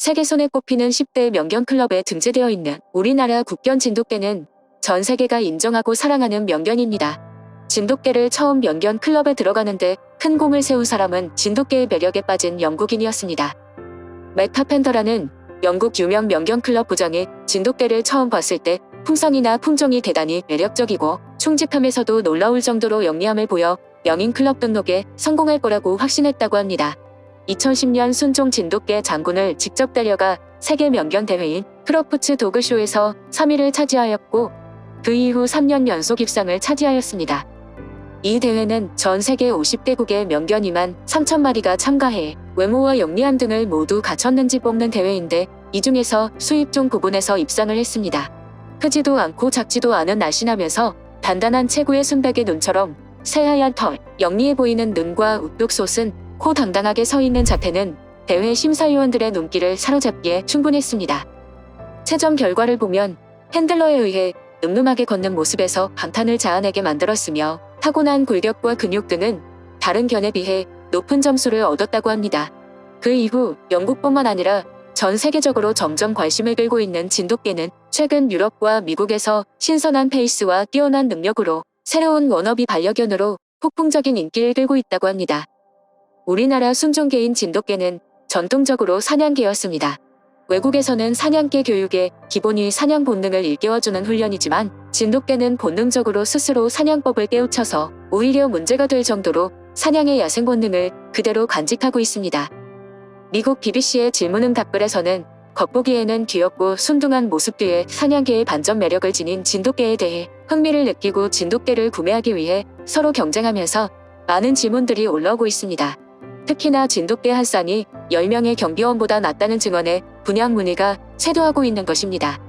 세계 손에 꼽히는 10대 명견클럽에 등재되어 있는 우리나라 국견 진돗개는 전 세계가 인정하고 사랑하는 명견입니다. 진돗개를 처음 명견클럽에 들어가는데 큰 공을 세운 사람은 진돗개의 매력에 빠진 영국인이었습니다. 맷 카펜터라는 영국 유명 명견클럽 부장이 진돗개를 처음 봤을 때 품성이나 품종이 대단히 매력적이고 충직함에서도 놀라울 정도로 영리함을 보여 명인 클럽 등록에 성공할 거라고 확신했다고 합니다. 2010년 순종 진돗개 장군을 직접 데려가 세계 명견 대회인 크로프츠 도그쇼에서 3위를 차지하였고 그 이후 3년 연속 입상을 차지하였습니다. 이 대회는 전 세계 50개국의 명견 2만 3천 마리가 참가해 외모와 영리함 등을 모두 갖췄는지 뽑는 대회인데 이 중에서 수입종 부분에서 입상을 했습니다. 크지도 않고 작지도 않은 날씬하면서 단단한 체구의 순백의 눈처럼 새하얀 털, 영리해 보이는 눈과 우뚝 솟은 코 당당하게 서 있는 자태는 대회 심사위원들의 눈길을 사로잡기에 충분했습니다. 최종 결과를 보면 핸들러에 의해 늠름하게 걷는 모습에서 감탄을 자아내게 만들었으며 타고난 골격과 근육 등은 다른 견에 비해 높은 점수를 얻었다고 합니다. 그 이후 영국뿐만 아니라 전 세계적으로 점점 관심을 끌고 있는 진돗개는 최근 유럽과 미국에서 신선한 페이스와 뛰어난 능력으로 새로운 워너비 반려견으로 폭풍적인 인기를 끌고 있다고 합니다. 우리나라 순종개인 진돗개는 전통적으로 사냥개였습니다. 외국에서는 사냥개 교육의 기본이 사냥 본능을 일깨워주는 훈련이지만 진돗개는 본능적으로 스스로 사냥법을 깨우쳐서 오히려 문제가 될 정도로 사냥의 야생 본능을 그대로 간직하고 있습니다. 미국 BBC의 질문응 답글에서는 겉보기에는 귀엽고 순둥한 모습 뒤에 사냥개의 반전 매력을 지닌 진돗개에 대해 흥미를 느끼고 진돗개를 구매하기 위해 서로 경쟁하면서 많은 질문들이 올라오고 있습니다. 특히나 진돗개 한 쌍이 10명의 경비원보다 낫다는 증언에 분양 문의가 쇄도하고 있는 것입니다.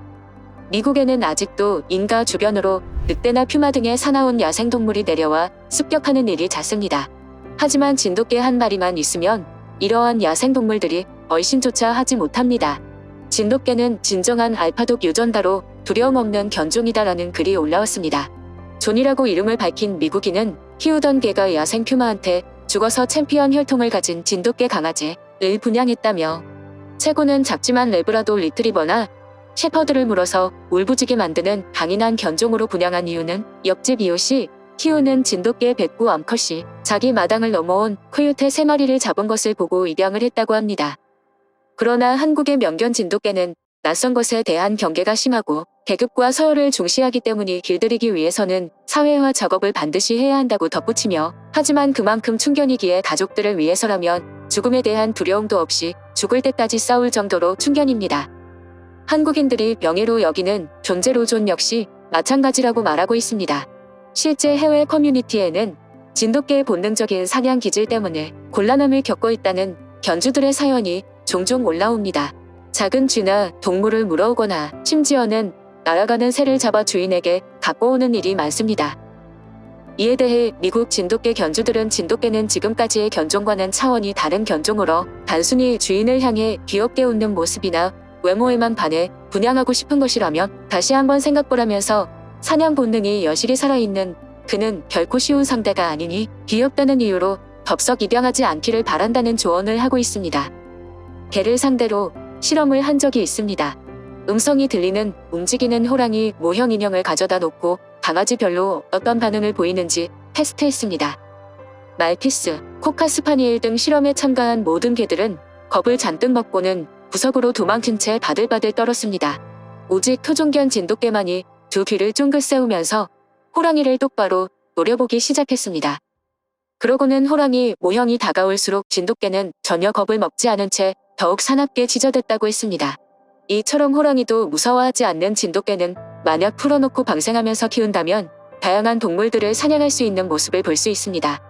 미국에는 아직도 인가 주변으로 늑대나 퓨마 등의 사나운 야생동물이 내려와 습격하는 일이 잦습니다. 하지만 진돗개 한 마리만 있으면 이러한 야생동물들이 얼씬조차 하지 못합니다. 진돗개는 진정한 알파독 유전자로 두려움 없는 견종이다라는 글이 올라왔습니다. 존이라고 이름을 밝힌 미국인은 키우던 개가 야생 퓨마한테 죽어서 챔피언 혈통을 가진 진돗개 강아지를 분양했다며 최고는 작지만 레브라도 리트리버나 셰퍼드를 물어서 울부짖게 만드는 강인한 견종으로 분양한 이유는 옆집 이웃이 키우는 진돗개 백구 암컷이 자기 마당을 넘어온 코요테 3마리를 잡은 것을 보고 입양을 했다고 합니다. 그러나 한국의 명견 진돗개는 낯선 것에 대한 경계가 심하고 계급과 서열을 중시하기 때문에 길들이기 위해서는 사회화 작업을 반드시 해야 한다고 덧붙이며 하지만 그만큼 충견이기에 가족들을 위해서라면 죽음에 대한 두려움도 없이 죽을 때까지 싸울 정도로 충견입니다. 한국인들이 명예로 여기는 존재로존 역시 마찬가지라고 말하고 있습니다. 실제 해외 커뮤니티에는 진돗개의 본능적인 사냥 기질 때문에 곤란함을 겪고 있다는 견주들의 사연이 종종 올라옵니다. 작은 쥐나 동물을 물어오거나 심지어는 날아가는 새를 잡아 주인에게 갖고 오는 일이 많습니다. 이에 대해 미국 진돗개 견주들은 진돗개는 지금까지의 견종과는 차원이 다른 견종으로 단순히 주인을 향해 귀엽게 웃는 모습이나 외모에만 반해 분양하고 싶은 것이라면 다시 한번 생각보라면서 사냥 본능이 여실히 살아있는 그는 결코 쉬운 상대가 아니니 귀엽다는 이유로 덥석 입양하지 않기를 바란다는 조언을 하고 있습니다. 개를 상대로 실험을 한 적이 있습니다. 음성이 들리는 움직이는 호랑이 모형 인형을 가져다 놓고 강아지별로 어떤 반응을 보이는지 테스트했습니다. 말티스, 코카스파니엘 등 실험에 참가한 모든 개들은 겁을 잔뜩 먹고는 구석으로 도망친 채 바들바들 떨었습니다. 오직 토종견 진돗개만이 두 귀를 쫑긋 세우면서 호랑이를 똑바로 노려보기 시작했습니다. 그러고는 호랑이 모형이 다가올수록 진돗개는 전혀 겁을 먹지 않은 채 더욱 사납게 짖어댔다고 했습니다. 이처럼 호랑이도 무서워하지 않는 진돗개는 만약 풀어놓고 방생하면서 키운다면 다양한 동물들을 사냥할 수 있는 모습을 볼 수 있습니다.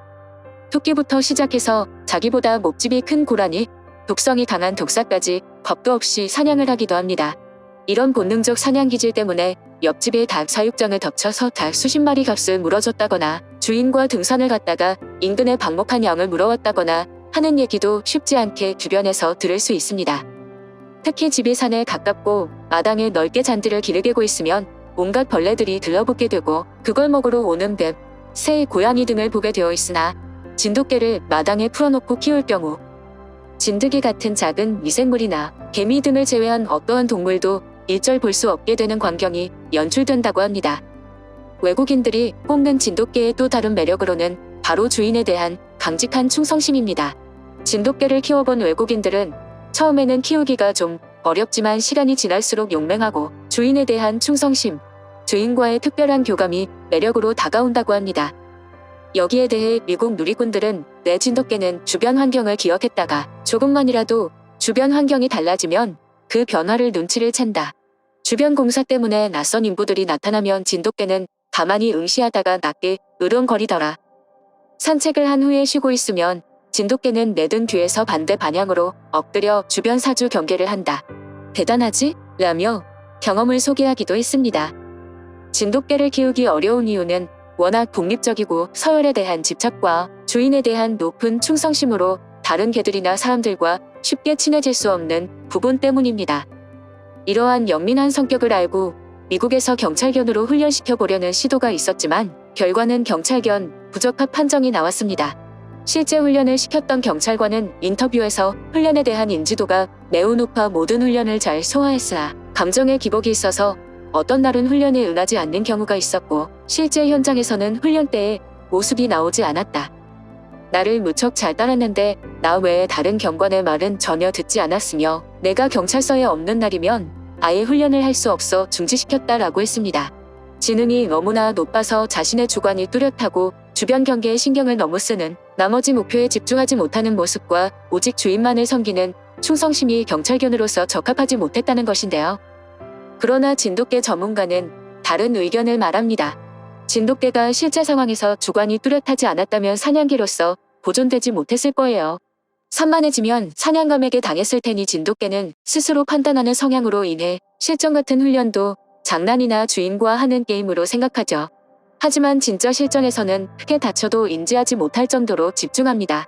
토끼부터 시작해서 자기보다 목집이 큰 고라니, 독성이 강한 독사까지 겁도 없이 사냥을 하기도 합니다. 이런 본능적 사냥 기질 때문에 옆집의 닭 사육장을 덮쳐서 닭 수십 마리 값을 물어줬다거나 주인과 등산을 갔다가 인근의 방목한 양을 물어왔다거나 하는 얘기도 쉽지 않게 주변에서 들을 수 있습니다. 특히 집이 산에 가깝고 마당에 넓게 잔디를 기르고 있으면 온갖 벌레들이 들러붙게 되고 그걸 먹으러 오는 뱀, 새, 고양이 등을 보게 되어 있으나 진돗개를 마당에 풀어놓고 키울 경우 진드기 같은 작은 미생물이나 개미 등을 제외한 어떠한 동물도 일절 볼 수 없게 되는 광경이 연출된다고 합니다. 외국인들이 꼽는 진돗개의 또 다른 매력으로는 바로 주인에 대한 강직한 충성심입니다. 진돗개를 키워본 외국인들은 처음에는 키우기가 좀 어렵지만 시간이 지날수록 용맹하고 주인에 대한 충성심, 주인과의 특별한 교감이 매력으로 다가온다고 합니다. 여기에 대해 미국 누리꾼들은 내 진돗개는 주변 환경을 기억했다가 조금만이라도 주변 환경이 달라지면 그 변화를 눈치를 챈다. 주변 공사 때문에 낯선 인부들이 나타나면 진돗개는 가만히 응시하다가 낮게 으렁거리더라. 산책을 한 후에 쉬고 있으면 진돗개는 내 등 뒤에서 반대 방향으로 엎드려 주변 사주 경계를 한다. 대단하지? 라며 경험을 소개하기도 했습니다. 진돗개를 키우기 어려운 이유는 워낙 독립적이고 서열에 대한 집착과 주인에 대한 높은 충성심으로 다른 개들이나 사람들과 쉽게 친해질 수 없는 부분 때문입니다. 이러한 영민한 성격을 알고 미국에서 경찰견으로 훈련시켜 보려는 시도가 있었지만 결과는 경찰견 부적합 판정이 나왔습니다. 실제 훈련을 시켰던 경찰관은 인터뷰에서 훈련에 대한 인지도가 매우 높아 모든 훈련을 잘 소화했으나 감정의 기복이 있어서 어떤 날은 훈련에 응하지 않는 경우가 있었고 실제 현장에서는 훈련 때에 모습이 나오지 않았다. 나를 무척 잘 따랐는데 나 외에 다른 경관의 말은 전혀 듣지 않았으며 내가 경찰서에 없는 날이면 아예 훈련을 할 수 없어 중지시켰다라고 했습니다. 지능이 너무나 높아서 자신의 주관이 뚜렷하고 주변 경계에 신경을 너무 쓰는 나머지 목표에 집중하지 못하는 모습과 오직 주인만을 섬기는 충성심이 경찰견으로서 적합하지 못했다는 것인데요. 그러나 진돗개 전문가는 다른 의견을 말합니다. 진돗개가 실제 상황에서 주관이 뚜렷하지 않았다면 사냥개로서 보존되지 못했을 거예요. 산만해지면 사냥감에게 당했을 테니 진돗개는 스스로 판단하는 성향으로 인해 실전 같은 훈련도 장난이나 주인과 하는 게임으로 생각하죠. 하지만 진짜 실전에서는 크게 다쳐도 인지하지 못할 정도로 집중합니다.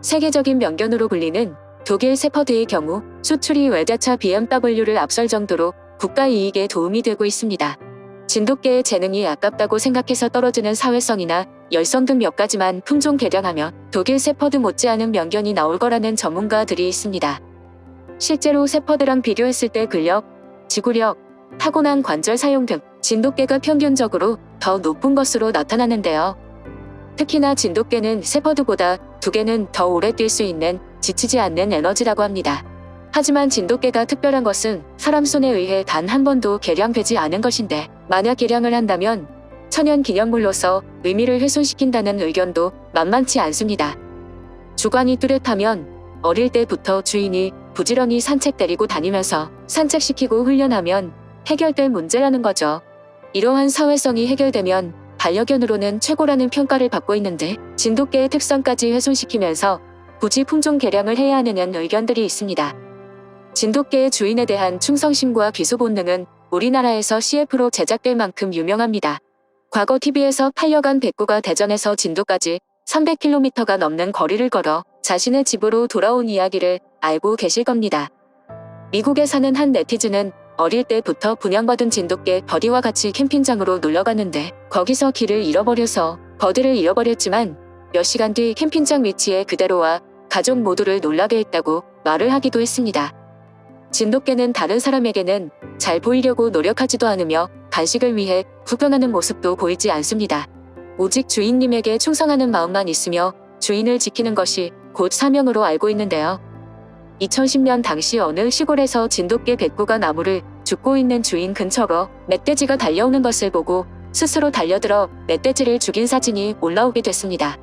세계적인 명견으로 불리는 독일 세퍼드의 경우 수출이 외제차 BMW를 앞설 정도로 국가 이익에 도움이 되고 있습니다. 진돗개의 재능이 아깝다고 생각해서 떨어지는 사회성이나 열성 등 몇 가지만 품종 개량하며 독일 세퍼드 못지않은 명견이 나올 거라는 전문가들이 있습니다. 실제로 세퍼드랑 비교했을 때 근력, 지구력, 타고난 관절 사용 등 진돗개가 평균적으로 더 높은 것으로 나타나는데요. 특히나 진돗개는 세퍼드보다 두 개는 더 오래 뛸 수 있는 지치지 않는 에너지라고 합니다. 하지만 진돗개가 특별한 것은 사람 손에 의해 단 한 번도 개량되지 않은 것인데 만약 개량을 한다면 천연 기념물로서 의미를 훼손시킨다는 의견도 만만치 않습니다. 주관이 뚜렷하면 어릴 때부터 주인이 부지런히 산책 데리고 다니면서 산책시키고 훈련하면 해결될 문제라는 거죠. 이러한 사회성이 해결되면 반려견으로는 최고라는 평가를 받고 있는데 진돗개의 특성까지 훼손시키면서 굳이 품종 개량을 해야 하느냐는 의견들이 있습니다. 진돗개의 주인에 대한 충성심과 귀소 본능은 우리나라에서 CF로 제작될 만큼 유명합니다. 과거 TV에서 팔려간 백구가 대전에서 진도까지 300km가 넘는 거리를 걸어 자신의 집으로 돌아온 이야기를 알고 계실 겁니다. 미국에 사는 한 네티즌은 어릴 때부터 분양받은 진돗개 버디와 같이 캠핑장으로 놀러갔는데 거기서 길을 잃어버려서 버디를 잃어버렸지만 몇 시간 뒤 캠핑장 위치에 그대로 와 가족 모두를 놀라게 했다고 말을 하기도 했습니다. 진돗개는 다른 사람에게는 잘 보이려고 노력하지도 않으며 간식을 위해 구경하는 모습도 보이지 않습니다. 오직 주인님에게 충성하는 마음만 있으며 주인을 지키는 것이 곧 사명으로 알고 있는데요. 2010년 당시 어느 시골에서 진돗개 백구가 나무를 줍고 있는 주인 근처로 멧돼지가 달려오는 것을 보고 스스로 달려들어 멧돼지를 죽인 사진이 올라오게 됐습니다.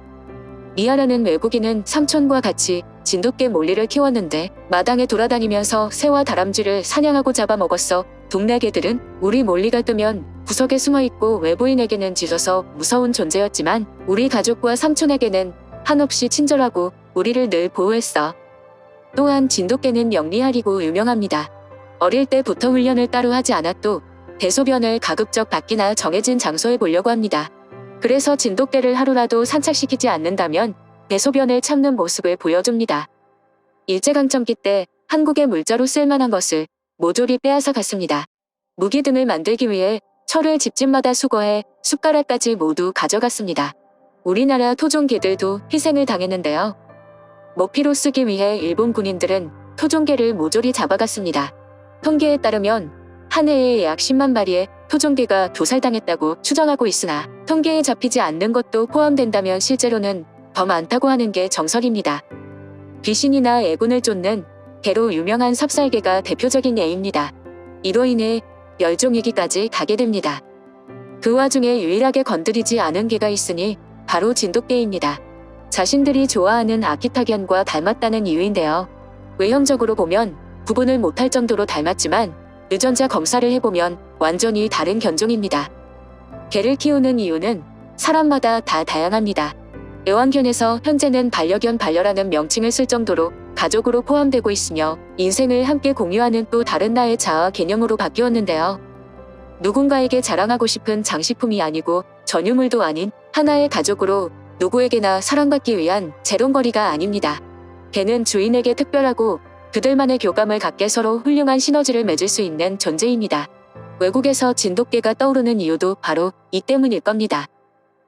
미아라는 외국인은 삼촌과 같이 진돗개 몰리를 키웠는데 마당에 돌아다니면서 새와 다람쥐를 사냥하고 잡아먹었어. 동네 개들은 우리 몰리가 뜨면 구석에 숨어있고 외부인에게는 짖어서 무서운 존재였지만 우리 가족과 삼촌에게는 한없이 친절하고 우리를 늘 보호했어. 또한 진돗개는 영리하리고 유명합니다. 어릴 때부터 훈련을 따로 하지 않아도 대소변을 가급적 밖이나 정해진 장소에 보려고 합니다. 그래서 진돗개를 하루라도 산책시키지 않는다면 대소변을 참는 모습을 보여줍니다. 일제강점기 때 한국의 물자로 쓸만한 것을 모조리 빼앗아 갔습니다. 무기 등을 만들기 위해 철을 집집마다 수거해 숟가락까지 모두 가져갔습니다. 우리나라 토종 개들도 희생을 당했는데요. 먹이로 쓰기 위해 일본 군인들은 토종개를 모조리 잡아갔습니다. 통계에 따르면 한 해에 약 10만 마리의 토종개가 도살당했다고 추정하고 있으나 통계에 잡히지 않는 것도 포함된다면 실제로는 더 많다고 하는 게 정설입니다. 귀신이나 애군을 쫓는 개로 유명한 삽살개가 대표적인 예입니다. 이로 인해 멸종위기까지 가게 됩니다. 그 와중에 유일하게 건드리지 않은 개가 있으니 바로 진돗개입니다. 자신들이 좋아하는 아키타견과 닮았다는 이유인데요. 외형적으로 보면 구분을 못할 정도로 닮았지만 유전자 검사를 해보면 완전히 다른 견종입니다. 개를 키우는 이유는 사람마다 다 다양합니다. 애완견에서 현재는 반려견 반려라는 명칭을 쓸 정도로 가족으로 포함되고 있으며 인생을 함께 공유하는 또 다른 나의 자아 개념으로 바뀌었는데요. 누군가에게 자랑하고 싶은 장식품이 아니고 전유물도 아닌 하나의 가족으로 누구에게나 사랑받기 위한 재롱거리가 아닙니다. 개는 주인에게 특별하고 그들만의 교감을 갖게 서로 훌륭한 시너지를 맺을 수 있는 존재입니다. 외국에서 진돗개가 떠오르는 이유도 바로 이 때문일 겁니다.